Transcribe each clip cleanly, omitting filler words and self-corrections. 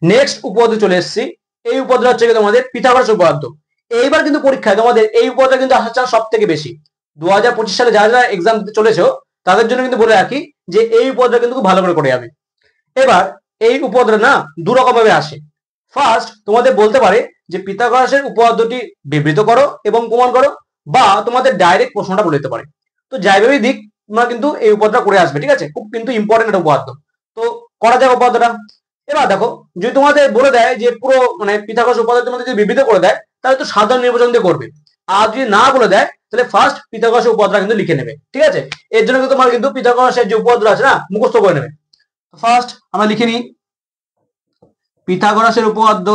Next উপপাদ্য চলে এসেছি। এই উপপাদ্য হচ্ছে তোমাদের পিথাগোরাস উপপাদ্য। এইবার কিন্তু পরীক্ষায় তোমাদের এই উপপাদ্য কিন্তু আসার চান্স সব থেকে বেশি। 2025 সালে যারা যারা এক্সাম দিতে চলেছো তাদের জন্য কিন্তু বলে রাখি যে এই উপপাদ্য কিন্তু খুব ভালো করে যাবে। এবার এই উপপাদ্য না দু রকম ভাবে আসে। ফার্স্ট তোমাদের বলতে পারে যে পিথাগোরাসের উপপাদ্যটি বিবৃত করো এবং প্রমাণ করো, বা তোমাদের ডাইরেক্ট প্রশ্নটা বলে দিতে পারে। তো যাইভাবেই দিক তোমরা কিন্তু এই উপপাদ্যটা করে আসবে, ঠিক আছে? খুব কিন্তু ইম্পর্টেন্ট একটা উপপাদ্য। তো করা যাক উপপাদ্যটা। এবার দেখো, যদি তোমাদের বলে দেয় যে পুরো মানে পিথাগোরাস উপপাদ্য তোমাদের যদি বিবৃত করে দেয় তাহলে তো সাধারণ নির্বাচন দিয়ে করবে। আর যদি না বলে দেয় তাহলে ফার্স্ট পিথাগোরাসের উপপাদ্যটা কিন্তু লিখে নেবে, ঠিক আছে? এর জন্য কিন্তু তোমার কিন্তু পিথাগোরাসের যে উপপাদ্য আছে না মুখস্থ করে নেবে। ফার্স্ট আমরা লিখে নিই পিথাগোরাসের উপপাদ্য।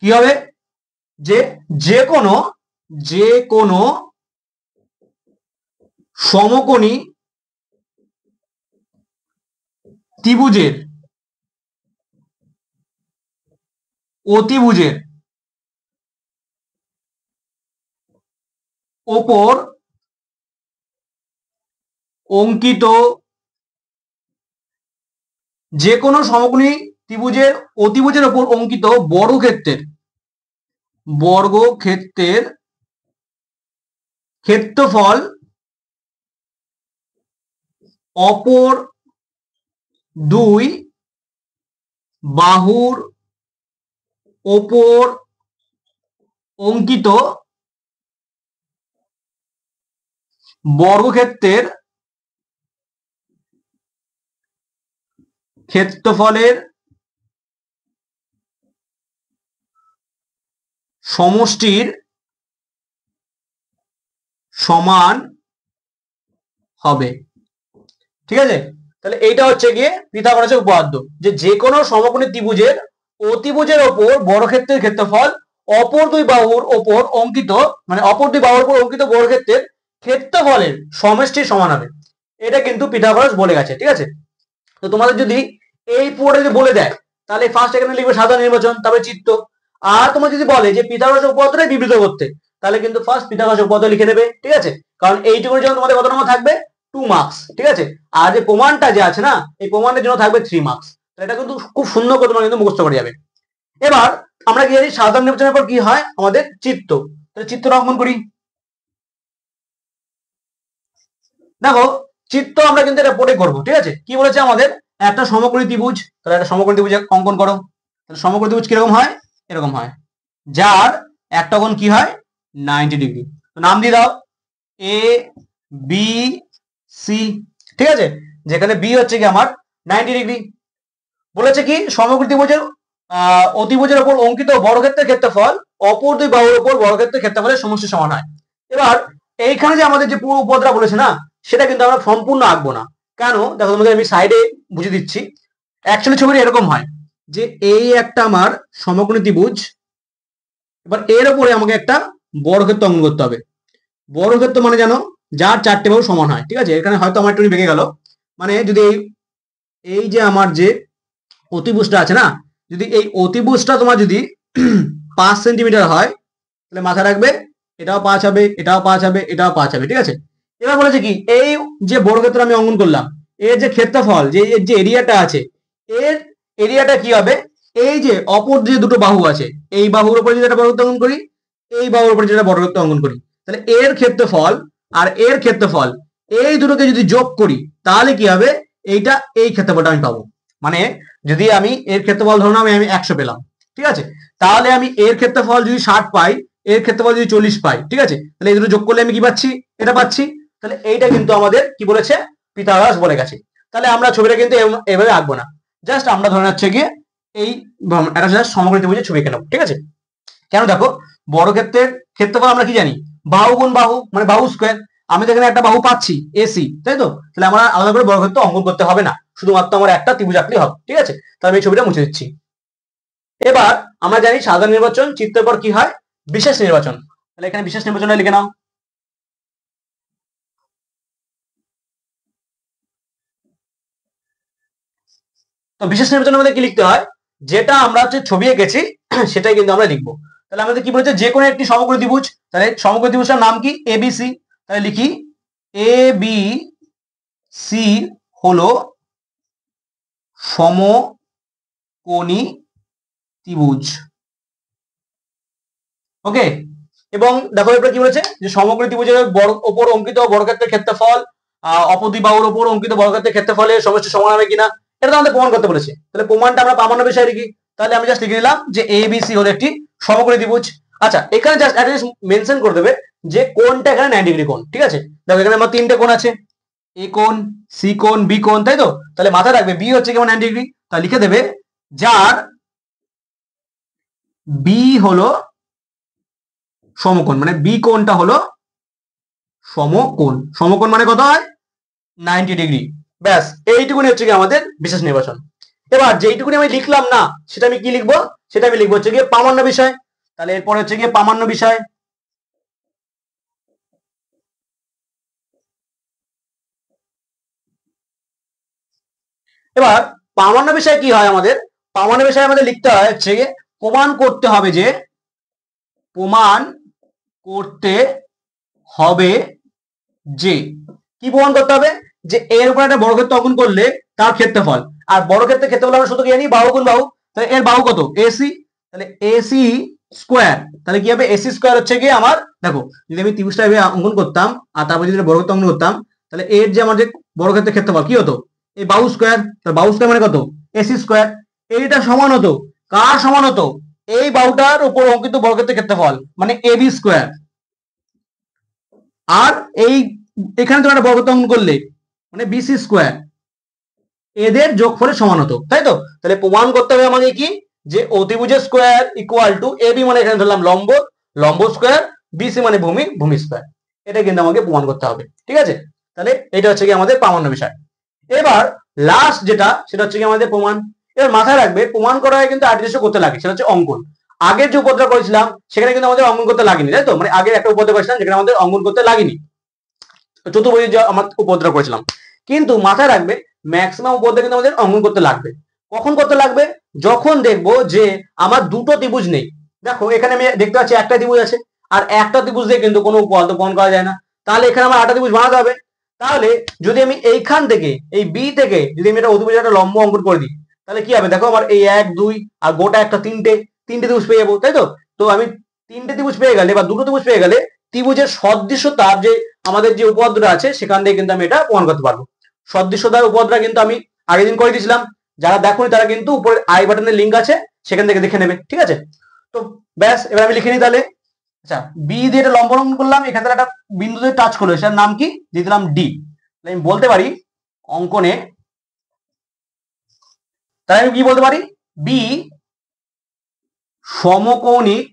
কি হবে? যে কোনো সমকোণী ত্রিভুজের অতিভুজের ওপর অঙ্কিত যে কোনো সমকোণী ত্রিভুজের অতিভুজের ওপর অঙ্কিত বর্গক্ষেত্রের ক্ষেত্রফল অপর দুই বাহুর ওপর অঙ্কিত বর্গক্ষেত্রের ক্ষেত্রফলের সমষ্টির সমান হবে, ঠিক আছে? তাহলে এইটা হচ্ছে গিয়ে পিথাগোরাসের উপপাদ্য, যে কোনো সমকোণী ত্রিভুজের অতিভুজের ওপর বর্গক্ষেত্রের ক্ষেত্রফল অপর দুই বাহুর ওপর অঙ্কিত মানে অপর দুই বাহুর উপর অঙ্কিত বর্গক্ষেত্রের ক্ষেত্রফলের সমষ্টির সমান হবে। এটা কিন্তু পিথাগোরাস বলে গেছে, ঠিক আছে? তো তোমাদের যদি এই পুরোটা যদি বলে দেয় তাহলে ফার্স্ট এখানে লিখবে সাধারণ নির্বাচন, তারপরে চিত্ত। আর তোমার যদি বলে যে পিথাগোরাসের উপপাদ্যটাই বিবৃত করতে, তাহলে কিন্তু ফার্স্ট পিথাগোরাসের উপপাদ্য লিখে নেবে, ঠিক আছে? কারণ এইটুকুর জন্য তোমাদের কত নম্বর থাকবে? 2 মার্কস, ঠিক আছে? আর যে প্রমাণটা যে আছে না, এই প্রমাণের জন্য থাকবে 3 মার্কস। এটা কিন্তু খুব সুন্দর করে তোমার কিন্তু মুখস্থ করে যাবে। এবার আমরা কি জানি সাধারণ নির্বাচনের পর কি হয়? আমাদের চিত্ত। তাহলে চিত্তটা অঙ্কন করি। দেখো, চিত্ত আমরা কিন্তু এটা পরে করবো, ঠিক আছে? কি বলেছে আমাদের? একটা সমকোণী ত্রিভুজ, তাহলে একটা সমকোণী ত্রিভুজ অঙ্কন করো। তাহলে সমকোণী ত্রিভুজ কিরকম হয়? এরকম হয়, যার একটা কোণ কি হয়? 90 ডিগ্রি। তো নাম দিয়ে দাও এ বি সি, ঠিক আছে? যেখানে বি হচ্ছে কি আমার 90 ডিগ্রি। বলেছে কি সমকোণী ত্রিভুজের অতিভুজের উপর অঙ্কিত বর্গক্ষেত্রের ক্ষেত্রফল অপর দুই বাহুর উপর বর্গক্ষেত্রের ক্ষেত্রফলের সমষ্টি সমান হয়। এবার এইখানে যে আমাদের যে পুরো উপপাদ্যটা বলেছে না, সেটা কিন্তু আমরা সম্পূর্ণ আঁকবো না। কেন? দেখো তোমাদের আমি সাইডে বুঝিয়ে দিচ্ছি। অ্যাকচুয়ালি ছবিটা এরকম হয় যে এই একটা আমার সমকোণী ত্রিভুজ, এবার এর উপরে আমাকে একটা বর্গক্ষেত্র অঙ্কন করতে হবে। বর্গক্ষেত্র মানে জানো, যার চারটে বাহু সমান হয়, ঠিক আছে? এখানে হয়তো আমার একটু বেঁকে গেল, মানে যদি এই যে আমার যে অতিভুজটা আছে না, যদি এই অতিভুজটা তোমার যদি 5 সেন্টিমিটার হয়, তাহলে মাথায় রাখবে এটাও 5 হবে, এটাও 5 হবে, এটাও 5 হবে, ঠিক আছে? এবার বলেছে কি এই যে বর্গক্ষেত্র আমি অঙ্কন করলাম, এর যে ক্ষেত্রফল, যে এর যে এরিয়াটা আছে, এর এরিয়াটা কি হবে? এই যে অপর যে দুটো বাহু আছে, এই বাহুর উপরে যদি একটা বর্গক্ষেত্র অঙ্কন করি, এই বাহুর উপরে যেটা বর্গক্ষেত্র অঙ্কন করি, তাহলে এর ক্ষেত্রফল আর এর ক্ষেত্রফল এই দুটোকে যদি যোগ করি তাহলে কি হবে? এইটা এই ক্ষেত্রফলটা আমি পাবো। মানে যদি আমি এর ক্ষেত্রফল ধরুন আমি 100 পেলাম, ঠিক আছে? তাহলে আমি এর ক্ষেত্রফল যদি 60 পাই, এর ক্ষেত্রফল যদি 40 পাই, ঠিক আছে? তাহলে এই দুটো যোগ করলে আমি কি পাচ্ছি? এটা পাচ্ছি। তাহলে এইটা কিন্তু আমাদের কি বলেছে? পিথাগোরাস বলে গেছে। তাহলে আমরা ছবিটা কিন্তু এভাবে আঁকবো না, জাস্ট আমরা ধরে হচ্ছে গিয়ে এই একটা জাস্ট সমকোণী ত্রিভুজের ছবি এঁকে নেবো, ঠিক আছে? কেন? দেখো, বর্গক্ষেত্রের ক্ষেত্রফল আমরা কি জানি? বাহু গুণ বাহু মানে বাহু স্কোয়ার। আমি তো এখানে একটা বাহু পাচ্ছি এসি, তাই তো? তাহলে আমার আলাদা করে বর্গক্ষেত্র অঙ্কন করতে হবে না, শুধুমাত্র আমার একটা ত্রিভুজ আঁকলেই হবে, ঠিক আছে? তাহলে আমি এই ছবিটা মুছে দিচ্ছি। এবার আমরা জানি সাধারণ নির্বাচন চিত্রের পর কি হয়? বিশেষ নির্বাচন। তাহলে এখানে বিশেষ নির্বাচনটা লিখে নাও। তো বিশেষ নির্বাচনের মধ্যে কি লিখতে হয়? যেটা আমরা হচ্ছে ছবি এঁকেছি সেটাই কিন্তু আমরা লিখবো। তাহলে আমাদের কি বলেছে, যে কোনো একটি সমকোণী ত্রিভুজ, তাহলে সমকোণী ত্রিভুজটার নাম কি, এবিসি। তাহলে লিখি এ বি সি হলো সমকোণী ত্রিভুজ। ওকে, এবং দেখো এরপরে কি বলেছে, যে সমকোণী ত্রিভুজের ওপর অঙ্কিত বর্গক্ষেত্রের ক্ষেত্রফল অপর বাহুর ওপর অঙ্কিত বর্গক্ষেত্রের ক্ষেত্রফলের সমষ্টি সমান হবে কিনা, এটা তো আমাদের প্রমাণ করতে বলেছে। তাহলে প্রমাণটা আমরা প্রামাণ্য বিষয়ে লিখি। তাহলে আমি জাস্ট লিখে নিলাম যে এবিসি হলো একটি সমকোণী ত্রিভুজ। আচ্ছা, এখানে জাস্ট একটা জিনিস মেনশন করে দেবে যে কোণটা এখানে 90 ডিগ্রি কোণ। ঠিক আছে, দেখো এখানে আমার তিনটে কোণ আছে, এ কোণ, সি কোণ, বি কোণ, তাই তো? তাহলে মাথায় রাখবে বি হচ্ছে কেমন 90 ডিগ্রি, তাহলে লিখে দেবে যার বি হলো সমকোণ, মানে বি কোণটা হলো সমকোণ। সমকোণ মানে কত হয়, 90 ডিগ্রি। ব্যাস, এইটুকুনি হচ্ছে কি আমাদের বিশেষ নির্বাচন। এবার যেইটুকুনি আমি লিখলাম না, সেটা আমি কি লিখবো, সেটা আমি লিখবো হচ্ছে গিয়ে প্রামাণ্য বিষয়। তাহলে এরপরে হচ্ছে গিয়ে প্রামাণ্য বিষয়। এবার প্রামাণ্য বিষয় কি হয় আমাদের, প্রামাণ্য বিষয় আমাদের লিখতে হয় হচ্ছে গিয়ে প্রমাণ করতে হবে যে, প্রমাণ করতে হবে যে, কি প্রমাণ করতে হবে, যে এর উপর একটা বর্গক্ষেত্র অঙ্কন করলে তার ক্ষেত্রফল, আর বর্গক্ষেত্রের ক্ষেত্রফল আমরা শুধু কি জানি, বাহু গুণ বাহু। তাহলে এর বাহু কত, এসি। তাহলে এসি স্কোয়ার, তাহলে কি হবে, এসি স্কোয়ার হচ্ছে গিয়ে আমার, দেখো যদি আমি ত্রিভুজটা এভাবে অঙ্কন করতাম আর তারপর যদি বর্গক্ষেত্র অঙ্কন করতাম, তাহলে এর যে আমার যে বর্গক্ষেত্রের ক্ষেত্রফল কি হতো, এই বাহু স্কোয়ার। তাহলে বাহু স্কোয়ার মানে কত, এসি স্কোয়ার। এইটা সমান হতো, কার সমান হতো, এই বাহুটার উপর অঙ্কিত বর্গক্ষেত্রের ক্ষেত্রফল, মানে এবি স্কোয়ার। আর এই এখানে তো একটা বর্গক্ষেত্র অঙ্কন করলে মানে বিসি স্কোয়ার, এদের যোগফলের সমান হতো, তাই তো? তাহলে প্রমাণ করতে হবে আমাকে কি, যে অতিভুজের স্কোয়ার ইকুয়াল টু এবি মানে এখানে ধরলাম লম্ব, লম্ব স্কোয়ার, বিসি মানে ভূমি, ভূমি স্কোয়ার। এটা কিন্তু আমাকে প্রমাণ করতে হবে। ঠিক আছে, তাহলে এটা হচ্ছে কি আমাদের প্রামাণ্য বিষয়। এবার লাস্ট যেটা, সেটা হচ্ছে কি আমাদের প্রমাণ। এবার মাথায় রাখবে, প্রমাণ করা হয় কিন্তু আরেকটা জিনিস করতে লাগে, সেটা হচ্ছে অঙ্কন। আগের যে উপদ্রব করেছিলাম সেখানে কিন্তু আমাদের অঙ্কন করতে লাগেনি, তাই তো? মানে আগে একটা উপদ্রব করেছিলাম যেখানে আমাদের অঙ্কন করতে লাগেনি, চতুর্ভুজের যে আমরা উপদ্রব করেছিলাম। কিন্তু মাথায় রাখবে, ম্যাক্সিমাম উপদ্রব কিন্তু আমাদের অঙ্কন করতে লাগবে। কখন করতে লাগবে, যখন দেখবো যে আমার দুটো ত্রিভুজ নেই। দেখো এখানে আমি দেখতে পাচ্ছি একটা ত্রিভুজ আছে, আর একটা ত্রিভুজ দিয়ে কিন্তু কোনো উপপাদ্য প্রমাণ করা যায় না। তাহলে এখানে আমার আটা ত্রিভুজ বানাতে হবে। তাহলে যদি আমি এইখান থেকে, এই বি থেকে যদি আমি একটা অতিভুজের একটা লম্ব অঙ্কন করে দিই, তাহলে কি হবে, দেখো আমার এই 1 2 আর গোটা একটা তিনটে ত্রিভুজ পেয়ে যাবো, তাই তো? তো আমি তিনটে ত্রিভুজ পেয়ে গেলে বা দুটো ত্রিভুজ পেয়ে গেলে ত্রিভুজের সদৃশ্যতার যে আমাদের যে উপপাদ্যটা আছে সেখান থেকে কিন্তু আমি এটা প্রমাণ করতে পারবো। সদৃশ্যতার উপপাদ্যটা কিন্তু আমি আগের দিন করে দিয়েছিলাম, যারা দেখোনি তারা কিন্তু উপরে আই বাটনের লিঙ্ক আছে, সেখান থেকে দেখে নেবে। ঠিক আছে, তো ব্যাস, এবার আমি লিখে নিই তাহলে। আচ্ছা, বি দিয়ে এটা লম্ব অঙ্কন করলাম, এখানে একটা বিন্দু দিয়ে টাচ করলো, সেটার নাম কি, দিয়ে দিলাম ডি। আমি বলতে পারি অঙ্কনে, তাই আমি কি বলতে পারি, বি সমকৌণিক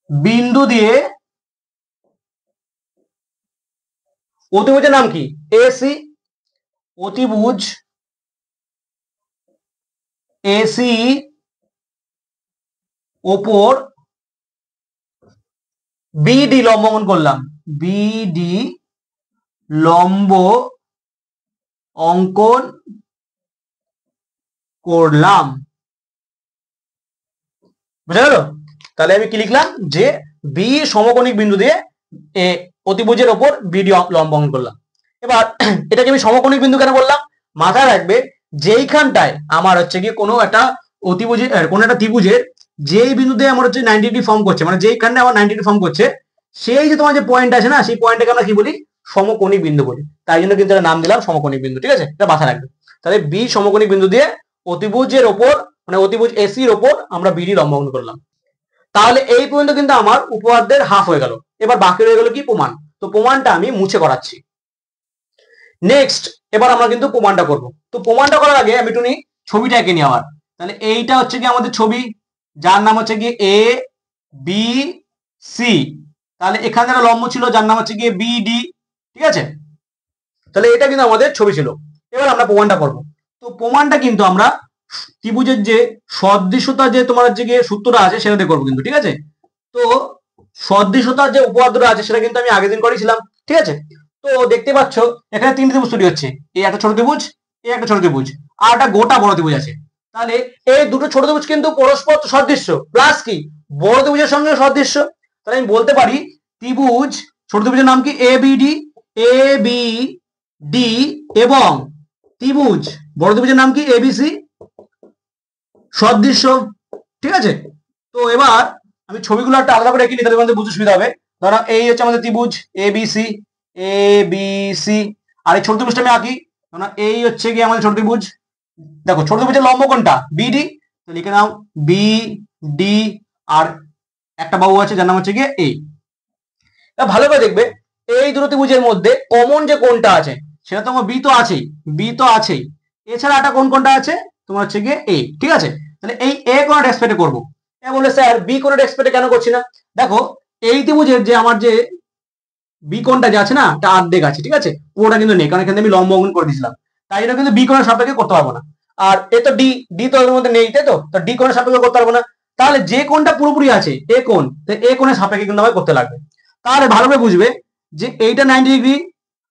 বিন্দু দিয়ে অতিভুজের নাম কি, এসি। অতিভুজ এসি ওপর বিডি লম্ব অঙ্কন করলাম, বিডি লম্ব অঙ্কন করলাম। বুঝা গেল? তাহলে আমি কি লিখলাম, যে বি সমকোণিক বিন্দু দিয়ে অতিভুজের ওপর বিডি লম্ব অঙ্কন করলাম। এবার এটাকে আমি সমকোণিক বিন্দু কেন বললাম, মাথায় রাখবে যেইখানটায় আমার হচ্ছে কি কোনো একটা অতিভুজের কোনো একটা ত্রিভুজের যেই বিন্দুতে আমার হচ্ছে 90 ডিগ্রি ফর্ম করছে, মানে যেইখানটা আমার 90 ডিগ্রি ফর্ম করছে, সেই যে তোমার যে পয়েন্ট আছে না, সেই পয়েন্টটাকে আমরা কি বলি, সমকোণিক বিন্দু বলি। তাই জন্য কিন্তু নাম দিলাম সমকোণিক বিন্দু। ঠিক আছে, এটা মাথায় রাখবে। তাহলে বি সমকোণিক বিন্দু দিয়ে অতিভুজের ওপর, মানে অতিভুজ এসির ওপর আমরা বিডি লম্ব অঙ্কন করলাম। তাহলে এই পর্যন্ত কিন্তু আমার উপপাদ্যের হাফ হয়ে গেল। এবার বাকি রয়ে গেল কি, প্রমাণ। তো প্রমাণটা আমি মুছে করাচ্ছি। নেক্সট, এবার আমরা কিন্তু প্রমাণটা করব। তো প্রমাণটা করার আগে আমি একটু ছবিটা এঁকে নিই আবার। তাহলে এইটা হচ্ছে কি আমাদের ছবি, যার নাম হচ্ছে কি এ বি সি। তাহলে এখানে একটা লম্ব ছিল যার নাম হচ্ছে কি বিডি। ঠিক আছে, তাহলে এটা কিন্তু আমাদের ছবি ছিল। এবার আমরা প্রমাণটা করব। তো প্রমাণটা কিন্তু আমরা ত্রিভুজের যে সদৃশ্যতা যে তোমার হচ্ছে গিয়ে সূত্রটা আছে সেটা দিয়ে করবো কিন্তু। ঠিক আছে, তো সদৃশ্যতার যে উপপাদ্যটা আছে সেটা কিন্তু আমি আগের দিন করেছিলাম। ঠিক আছে, তো দেখতে পাচ্ছ এখানে তিনটে ত্রিভুজ তৈরি হচ্ছে, এই একটা ছোট ত্রিভুজ, এই একটা ছোট ত্রিভুজ, আর একটা গোটা বড় ত্রিভুজ আছে। তাহলে এই দুটো ছোট ত্রিভুজ কিন্তু পরস্পর সদৃশ্য, প্লাস কি বড় ত্রিভুজের সঙ্গে সদৃশ্য। তাহলে আমি বলতে পারি ত্রিভুজ, ছোট ত্রিভুজের নাম কি এবিডি এবং ত্রিভুজ বড় ত্রিভুজের নাম কি এবিসি সদৃশ্য। ঠিক আছে, তো এবার আমি ছবিগুলো একটা আলাদা করে এঁকে নিই, তাহলে আমাদের বুঝতে সুবিধা হবে। ধরো এই হচ্ছে আমাদের ত্রিভুজ এবিসি, আর এই ছোট ত্রিভুজটা আমি আঁকি। এই হচ্ছে গিয়ে আমাদের ছোট ত্রিভুজ। দেখো ছোট ত্রিভুজের লম্ব কোনটা? বিডি, তো লিখে নাও বিডি, আর একটা বাহু আছে যার নাম হচ্ছে গিয়ে এ। ভালো করে দেখবে এই দুটো ত্রিভুজের মধ্যে কমন যে কোণটা আছে সেটা তোমার বি তো আছেই, এছাড়া একটা কোনটা আছে তোমার হচ্ছে গিয়ে এ। ঠিক আছে, তাহলে এই এ কোণের রেসপেক্টে করবো। বলে স্যার বি কোণের রেসপেক্টে কেন করছি না? দেখো এই ত্রিভুজের যে আমার যে বি কোণটা যে আছে না, এটা অর্ধেক আছে, ঠিক আছে, পুরোটা কিন্তু নেই, কারণ এখানে আমি লম্ব অঙ্কন করে দিয়েছিলাম, তাই জন্য কিন্তু বি কোণের সাপেক্ষে করতে পারবো না। আর এ তো ডি তো এর মধ্যে নেই, তাই তো, ডি কোণের সাপেক্ষে করতে পারবো না। তাহলে যে কোণটা পুরোপুরি আছে এ কোণ, এ কোণের সাপেক্ষে কিন্তু আমাকে করতে লাগবে। তাহলে ভালোভাবে বুঝবে যে এইটা 90 ডিগ্রি,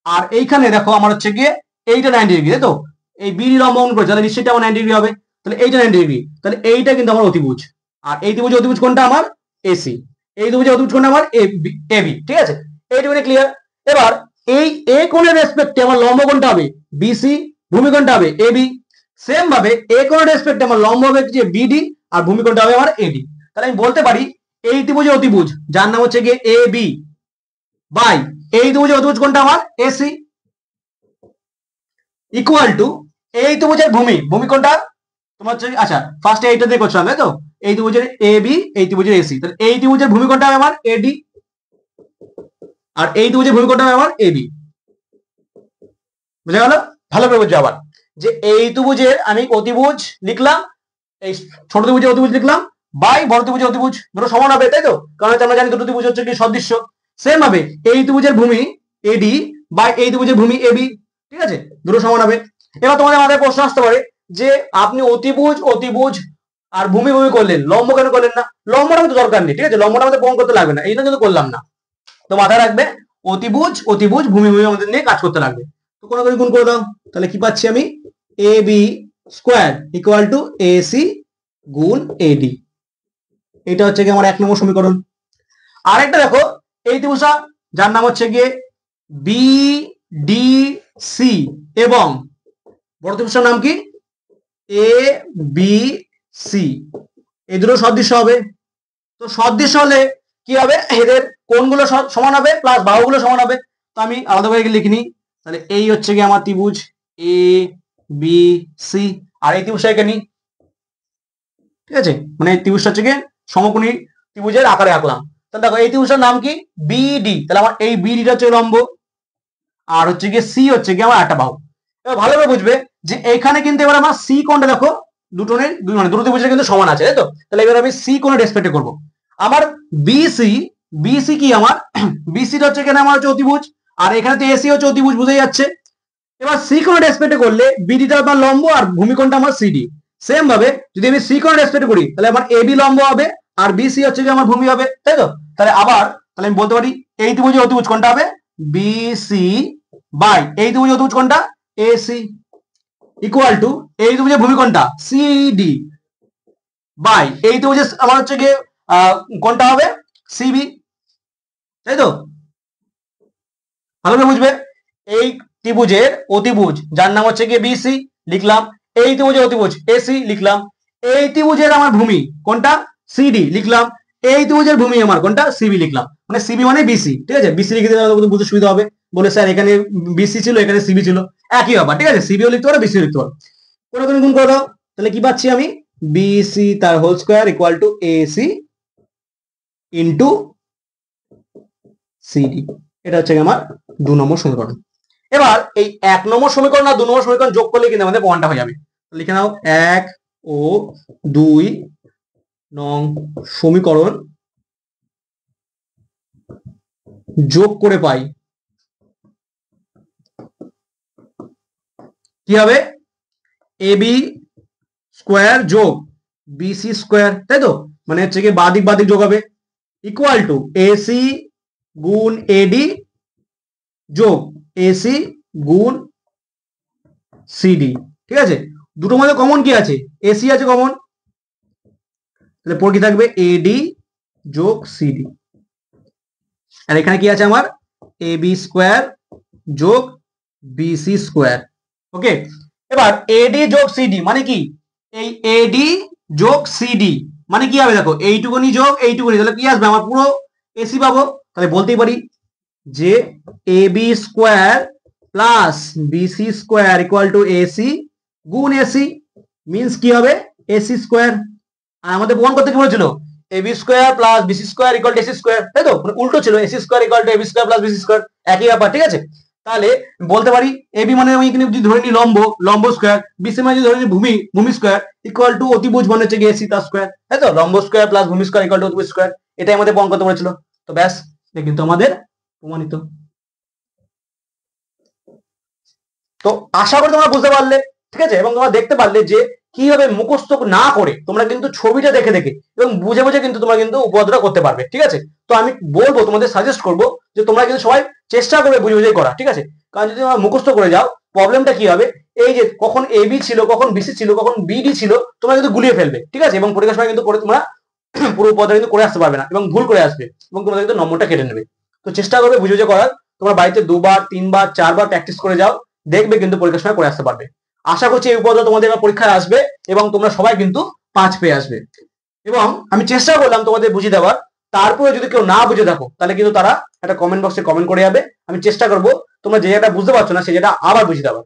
আর এইখানে দেখো আমার হচ্ছে গিয়ে এইটা 90 ডিগ্রি, তাই তো, এই বি লম্ব অঙ্কন করেছে, তাহলে নিশ্চয়ই আমার 90 ডিগ্রি হবে। তাহলে এইটা 90 ডিগ্রি, তাহলে এইটা কিন্তু আমার অতিভুজ। আর এই ত্রিভুজের অতিভুজ কোণটা আমার এসি, এই ত্রিভুজের অতিভুজ কোণটা আমার এবি। ঠিক আছে, এইটুকুনি ক্লিয়ার। এবার এই এ কোণের রেসপেক্টে আমার লম্ব কোণটা হবে বিসি, ভূমি কোণটা হবে এবি। সেম ভাবে এ কোণের রেসপেক্টে আমার লম্ব হবে যে বিডি, আর ভূমি কোণটা হবে আমার এডি। তাহলে আমি বলতে পারি এই ত্রিভুজের অতিভুজ যার নাম হচ্ছে গিয়ে এ বি বাই এই ত্রিভুজের অতিভুজ কোণটা আমার এসি ইকুয়াল টু এই ত্রিভুজের ভূমি কোণটা তোমার হচ্ছে, আচ্ছা ফার্স্টে এইটা দিয়ে করছিলাম, তাই তো, এই ত্রিভুজের এ বি, এই ত্রিভুজের এসি, তাহলে এই ত্রিভুজের ভূমি কোণটা হবে আমার এডি, আর এই ত্রিভুজের ভূমি কোণটা হবে আমার এবি। বুঝা গেল? ভালো করে বুঝছো আবার যে এই ত্রিভুজের আমি অতিভুজ লিখলাম, এই ছোট ত্রিভুজের অতিভুজ লিখলাম বাই বড় ত্রিভুজের অতিভুজ, দুটো সমান হবে, তাই তো, কারণ আমরা জানি দুটো ত্রিভুজ হচ্ছে কি সদৃশ্য। সেম ভাবে এই ত্রিভুজের ভূমি এডি বাই এই ত্রিভুজের ভূমি এবি, ঠিক আছে, দুটো সমান হবে। এবার তোমাদের মাথায় প্রশ্ন আসতে পারে যে আপনি অতিভুজ আর ভূমি করলেন, লম্ব কেন করলেন না? লম্বটা তো দরকার নেই, ঠিক আছে, লম্বটা আমাদের প্রমাণ করতে লাগবে না, এই জন্য কিন্তু করলাম না। তো মাথায় রাখবে অতিভুজ ভূমি আমাদের নিয়ে কাজ করতে লাগবে। তো কোনো করে গুণ করে দাও, তাহলে কি পাচ্ছি আমি? A B square equal to AC গুণ এডি। এটা হচ্ছে কি আমার 1 নম্বর সমীকরণ। আরেকটা দেখো এই ত্রিভুজটা যার নাম হচ্ছে গিয়ে বি ডি সি এবং বড় ত্রিভুজটার নাম কি এ বি সি, এই দুটো সদৃশ্য হবে। তো সদৃশ্য হলে কি হবে? এদের কোণগুলো সমান হবে প্লাস বাহুগুলো সমান হবে। তো আমি আলাদা করে লিখে নিই, তাহলে এই হচ্ছে কি আমার ত্রিভুজ এ বি সি, আর এই ত্রিভুজটা এখানে, ঠিক আছে, মানে এই ত্রিভুজটা হচ্ছে কি সমকোণী ত্রিভুজের আকারে আঁকলাম। তাহলে দেখো এই ত্রিভুজটার নাম কি বিডি, তাহলে আমার এই বিডিটা হচ্ছে লম্ব, আর হচ্ছে গিয়ে সি হচ্ছে গিয়ে আমার একটা বাহু। এবার ভালোভাবে বুঝবে যে এখানে কিন্তু এবার আমার সি কোণটা দেখো দুটোনের মানে দুটো ত্রিভুজের কিন্তু সমান আছে, তাই তো, তাহলে এবার আমি সি কোণের রেসপেক্টে করব। আমার বিসি কি আমার বিসিটা হচ্ছে এখানে আমার হচ্ছে অতিভুজ, আর এখানে তো এসি হচ্ছে অতিভুজ, বুঝে যাচ্ছে। এবার সি কোণের রেসপেক্টে করলে বিডিটা আমার লম্ব আর ভূমিকোণটা আমার সিডি। সেম ভাবে যদি আমি সি কোণের রেসপেক্টে করি তাহলে আমার এবি লম্ব হবে আর বিসি হচ্ছে কি আমার ভূমি হবে, তাই তো। তাহলে আবার তাহলে আমি বলতে পারি এই ত্রিভুজের অতিভুজ কোণটা হবে বিসি বাই এই ত্রিভুজের অতিভুজ কোণটা এসি ইকুয়াল টু এই ত্রিভুজের ভূমি কোণটা সিডি বাই এই ত্রিভুজের আমার হচ্ছে গিয়ে কোণটা হবে সিবি, তাই তো। ভালোভাবে বুঝবে এই ত্রিভুজের অতিভুজ যার নাম হচ্ছে গিয়ে বিসি লিখলাম, এই ত্রিভুজের অতিভুজ এসি লিখলাম, এই ত্রিভুজের আমার ভূমি কোনটা সিডি লিখলাম, এই ত্রিভুজের ভূমি আমার কোনটা সিবি লিখলাম, মানে সিবি মানে বিসি, ঠিক আছে, বিসি লিখে দিলে বুঝতে সুবিধা হবে। বলে স্যার এখানে বিসি ছিল এখানে সিবি ছিল, একই ব্যাপার, ঠিক আছে, সিবিও লিখতে পারো বিসিও লিখতে পারো। কোনো গুণ করে দাও, তাহলে কি পাচ্ছি আমি? বিসি তার whole square equal to AC into CD. এটা হচ্ছে আমার 2 নম্বর সমীকরণ। এবার এই 1 নম্বর সমীকরণ আর 2 নম্বর সমীকরণ যোগ করলে কিন্তু আমাদের প্রমাণটা হয়ে যাবে। লিখে নাও 1 ও 2 নং সমীকরণ যোগ করে পাই কি হবে? এবি স্কোয়ার যোগ বিসি স্কোয়ার, তাই তো, মানে হচ্ছে কি বাদিক যোগ হবে ইকুয়াল টু এসি গুণ এডি যোগ এসি গুণ সিডি, ঠিক আছে, দুটোর মধ্যে কমন কি আছে? এসি আছে কমন, তাহলে পর কি থাকবে? এডি যোগ সিডি। আর এখানে কি আছে আমার? এ বি স্কোয়ার যোগ বিসি স্কোয়ার। ওকে, এবার এডি যোগ সিডি মানে কি? এই এডি যোগ সিডি মানে কি হবে? দেখো এইটুকুনি যোগ এইটুকুনি, তাহলে কি আসবে? আমার পুরো এসি পাবো। তাহলে বলতেই পারি যে A B square plus BC square equal to AC গুণ এসি, মিনস কি হবে? AC square. আর আমাদের প্রমাণ করতে কি বলেছিল? A B square plus BC square equal to AC square, তাই তো? মানে উল্টো ছিল, AC square equal to AB square plus BC square, একই ব্যাপার, ঠিক আছে? তাহলে বলতে পারি এবি মানে আমি এখানে যদি ধরে নিই লম্ব, লম্ব স্কোয়ার, বিসি মানে যদি ধরে নিই ভূমি, ভূমি স্কোয়ার ইকুয়াল টু অতিভুজ মানে হচ্ছে এসি তার স্কোয়ার, তাই তো? লম্ব স্কোয়ার প্লাস ভূমি স্কোয়ার ইকুয়াল টু অতিভুজ স্কোয়ার, এটাই আমাদের প্রমাণ করতে বলেছিল। তো ব্যাস, এটা কিন্তু আমাদের প্রমাণিত। তো আশা করি তোমরা বুঝতে পারলে, ঠিক আছে? এবং তোমরা দেখতে পারলে যে কিভাবে মুখস্থ না করে তোমরা কিন্তু ছবিটা দেখে দেখে এবং বুঝে বুঝে কিন্তু তোমরা কিন্তু উপপাদ্যটা করতে পারবে, ঠিক আছে? তো আমি বলবো, তোমাদের সাজেস্ট করবো যে তোমরা কিন্তু সবাই চেষ্টা করবে বুঝে বুঝে করা, ঠিক আছে? কারণ যদি তোমরা মুখস্থ করে যাও, প্রবলেমটা কি হবে? এই যে কখন এবি ছিল, কখন বিসি ছিল, কখন বিডি ছিল, তোমরা কিন্তু গুলিয়ে ফেলবে, ঠিক আছে? এবং পরীক্ষার সময় কিন্তু করে তোমরা পুরো উপপাদ্য কিন্তু করে আসতে পারবে না এবং ভুল করে আসবে এবং তোমাদের কিন্তু নম্বরটা কেটে নেবে। তো চেষ্টা করবে বুঝে বুঝে করার। তোমরা বাড়িতে 2 বার 3 বার 4 বার প্র্যাকটিস করে যাও, দেখবে কিন্তু পরীক্ষার সময় করে আসতে পারবে। আশা করছি এই উপপাদ্য তোমাদের এবার পরীক্ষায় আসবে এবং তোমরা সবাই কিন্তু 5 পেয়ে আসবে। এবং আমি চেষ্টা করলাম তোমাদের বুঝিয়ে দেওয়ার, তারপরে যদি কেউ না বুঝে থাকো তাহলে কিন্তু তারা একটা কমেন্ট বক্সে কমেন্ট করে যাবে। আমি চেষ্টা করবো তোমরা যে জায়গাটা বুঝতে পারছো না সেই জায়গাটা আবার বুঝিয়ে দেওয়ার।